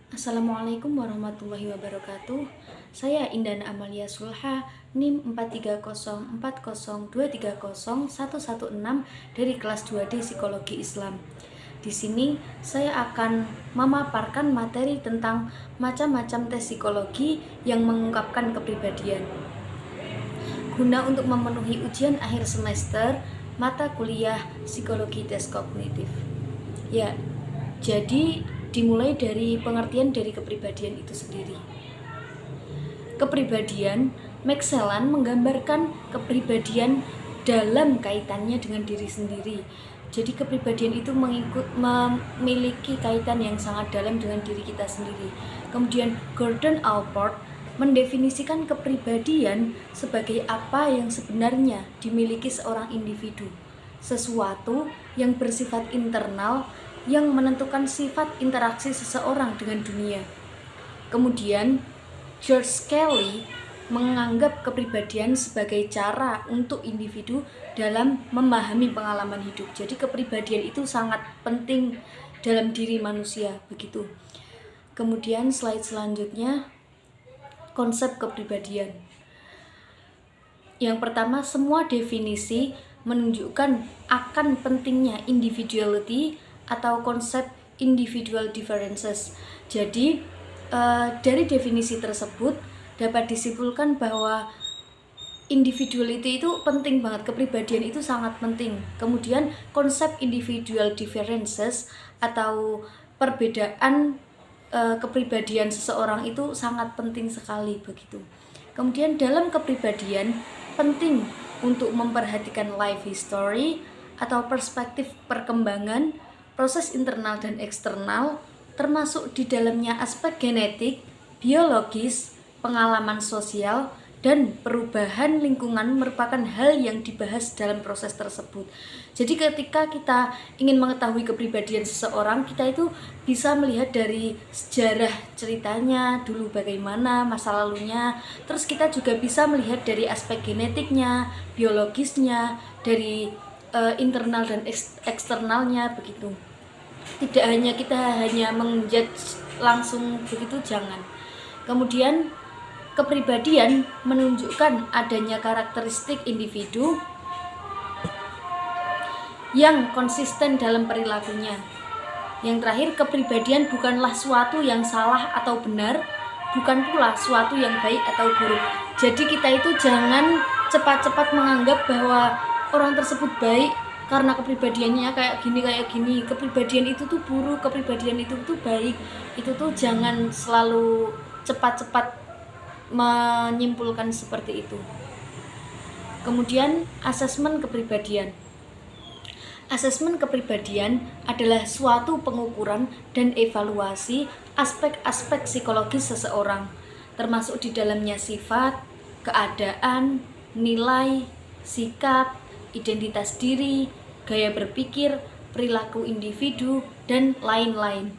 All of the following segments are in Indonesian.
Assalamualaikum warahmatullahi wabarakatuh. Saya Indana Amalia Sulha, NIM 43040230116 dari kelas 2D Psikologi Islam. Di sini saya akan memaparkan materi tentang macam-macam tes psikologi yang mengungkapkan kepribadian. Guna untuk memenuhi ujian akhir semester mata kuliah Psikologi Tes Kognitif. Ya, jadi dimulai dari pengertian dari kepribadian itu sendiri. Kepribadian, Maclellan menggambarkan kepribadian dalam kaitannya dengan diri sendiri. Jadi kepribadian itu memiliki kaitan yang sangat dalam dengan diri kita sendiri. Kemudian Gordon Allport mendefinisikan kepribadian sebagai apa yang sebenarnya dimiliki seorang individu, sesuatu yang bersifat internal yang menentukan sifat interaksi seseorang dengan dunia. Kemudian George Kelly menganggap kepribadian sebagai cara untuk individu dalam memahami pengalaman hidup. Jadi kepribadian itu sangat penting dalam diri manusia, begitu. Kemudian slide selanjutnya, konsep kepribadian. Yang pertama, semua definisi menunjukkan akan pentingnya individuality atau konsep individual differences. Jadi dari definisi tersebut dapat disimpulkan bahwa individuality itu penting banget, kepribadian itu sangat penting. Kemudian konsep individual differences atau perbedaan kepribadian seseorang itu sangat penting sekali, begitu. Kemudian dalam kepribadian penting untuk memperhatikan life history atau perspektif perkembangan, proses internal dan eksternal, termasuk di dalamnya aspek genetik, biologis, pengalaman sosial, dan perubahan lingkungan merupakan hal yang dibahas dalam proses tersebut. Jadi ketika kita ingin mengetahui kepribadian seseorang, kita itu bisa melihat dari sejarah ceritanya, dulu bagaimana masa lalunya. Terus kita juga bisa melihat dari aspek genetiknya, biologisnya, dari internal dan eksternalnya, begitu. Tidak hanya kita hanya menjudge langsung begitu, jangan. Kemudian kepribadian menunjukkan adanya karakteristik individu yang konsisten dalam perilakunya. Yang terakhir, kepribadian bukanlah suatu yang salah atau benar, bukan pula suatu yang baik atau buruk. Jadi kita itu jangan cepat-cepat menganggap bahwa orang tersebut baik karena kepribadiannya kayak gini. Kepribadian itu tuh buruk, kepribadian itu tuh baik. Itu tuh jangan selalu cepat-cepat menyimpulkan seperti itu. Kemudian asesmen kepribadian. Asesmen kepribadian adalah suatu pengukuran dan evaluasi aspek-aspek psikologis seseorang, termasuk di dalamnya sifat, keadaan, nilai, sikap, identitas diri, gaya berpikir, perilaku individu, dan lain-lain.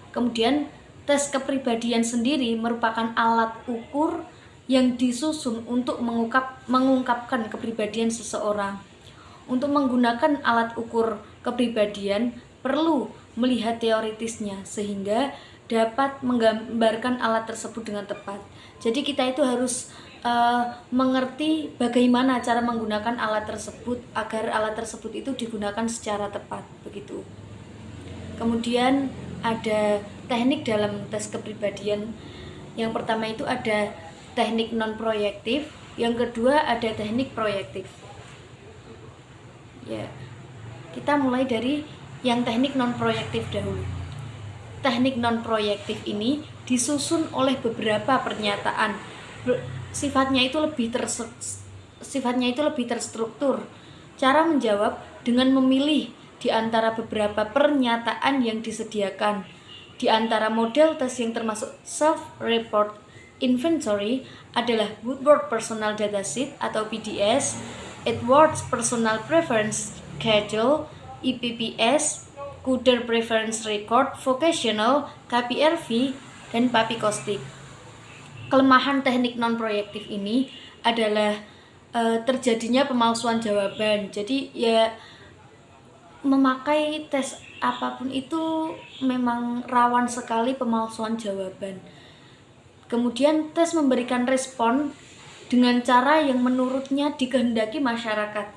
Kemudian tes kepribadian sendiri merupakan alat ukur yang disusun untuk mengungkapkan kepribadian seseorang. Untuk menggunakan alat ukur kepribadian perlu melihat teoritisnya sehingga dapat menggambarkan alat tersebut dengan tepat. Jadi kita itu harus mengerti bagaimana cara menggunakan alat tersebut agar alat tersebut itu digunakan secara tepat, begitu. Kemudian ada teknik dalam tes kepribadian. Yang pertama itu ada teknik non-proyektif, yang kedua ada teknik proyektif. Ya, kita mulai dari yang teknik non-proyektif dahulu. Teknik non-proyektif ini disusun oleh beberapa pernyataan. Sifatnya itu lebih terstruktur. Cara menjawab dengan memilih di antara beberapa pernyataan yang disediakan. Di antara model tes yang termasuk self-report inventory adalah Woodward Personal Data Sheet atau PDS, Edwards Personal Preference Schedule (EPPS), Kuder Preference Record Vocational (KPRV), dan Papikostik. Kelemahan teknik non-proyektif ini adalah terjadinya pemalsuan jawaban. Jadi ya memakai tes apapun itu memang rawan sekali pemalsuan jawaban. Kemudian tes memberikan respon dengan cara yang menurutnya dikehendaki masyarakat.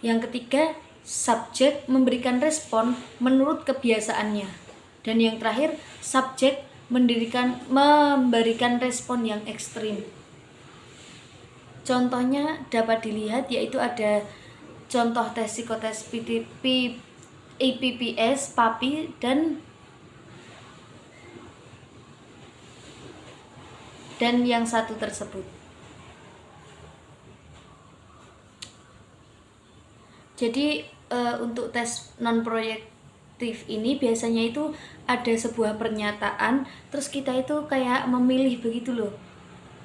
Yang ketiga, subjek memberikan respon menurut kebiasaannya. Dan yang terakhir, subjek memberikan respon yang ekstrim. Contohnya dapat dilihat, yaitu ada contoh tes psikotes IPPS, PAPI, dan yang satu tersebut. Jadi untuk tes non proyektif ini biasanya itu ada sebuah pernyataan, terus kita itu kayak memilih begitu loh,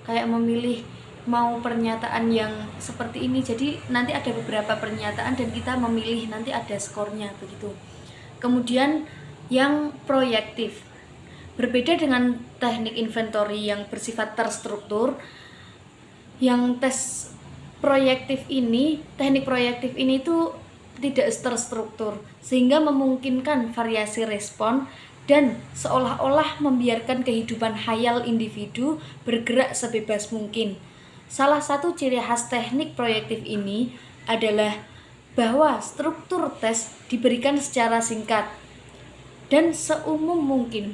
kayak memilih mau pernyataan yang seperti ini. Jadi nanti ada beberapa pernyataan dan kita memilih, nanti ada skornya begitu. Kemudian yang proyektif berbeda dengan teknik inventory yang bersifat terstruktur. Yang tes proyektif ini, teknik proyektif ini itu tidak terstruktur sehingga memungkinkan variasi respon dan seolah-olah membiarkan kehidupan khayal individu bergerak sebebas mungkin. Salah satu ciri khas teknik proyektif ini adalah bahwa struktur tes diberikan secara singkat dan seumum mungkin.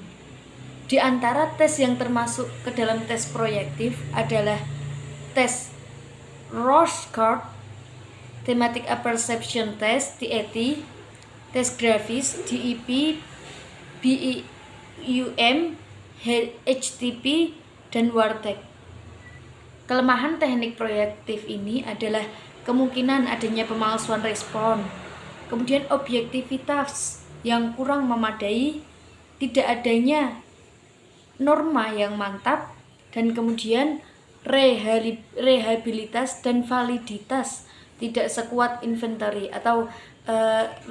Di antara tes yang termasuk ke dalam tes proyektif adalah tes Rorschach, Thematic Apperception Test (TAT), tes grafis DEP, BEUM, HTP, dan Wartek. Kelemahan teknik proyektif ini adalah kemungkinan adanya pemalsuan respon, kemudian objektivitas yang kurang memadai, tidak adanya norma yang mantap, dan kemudian rehabilitas dan validitas tidak sekuat inventory, atau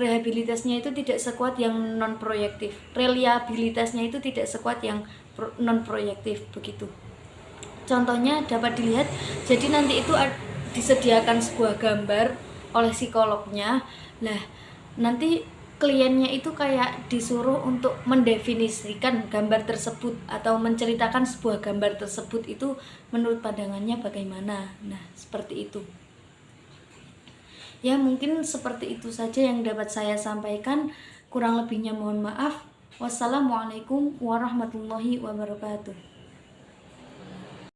rehabilitasnya itu tidak sekuat yang non proyektif, reliabilitasnya itu tidak sekuat yang non proyektif begitu. Contohnya dapat dilihat, jadi nanti itu disediakan sebuah gambar oleh psikolognya. Nah, nanti kliennya itu kayak disuruh untuk mendefinisikan gambar tersebut atau menceritakan sebuah gambar tersebut itu menurut pandangannya bagaimana. Nah, seperti itu. Ya, mungkin seperti itu saja yang dapat saya sampaikan. Kurang lebihnya mohon maaf. Wassalamualaikum warahmatullahi wabarakatuh.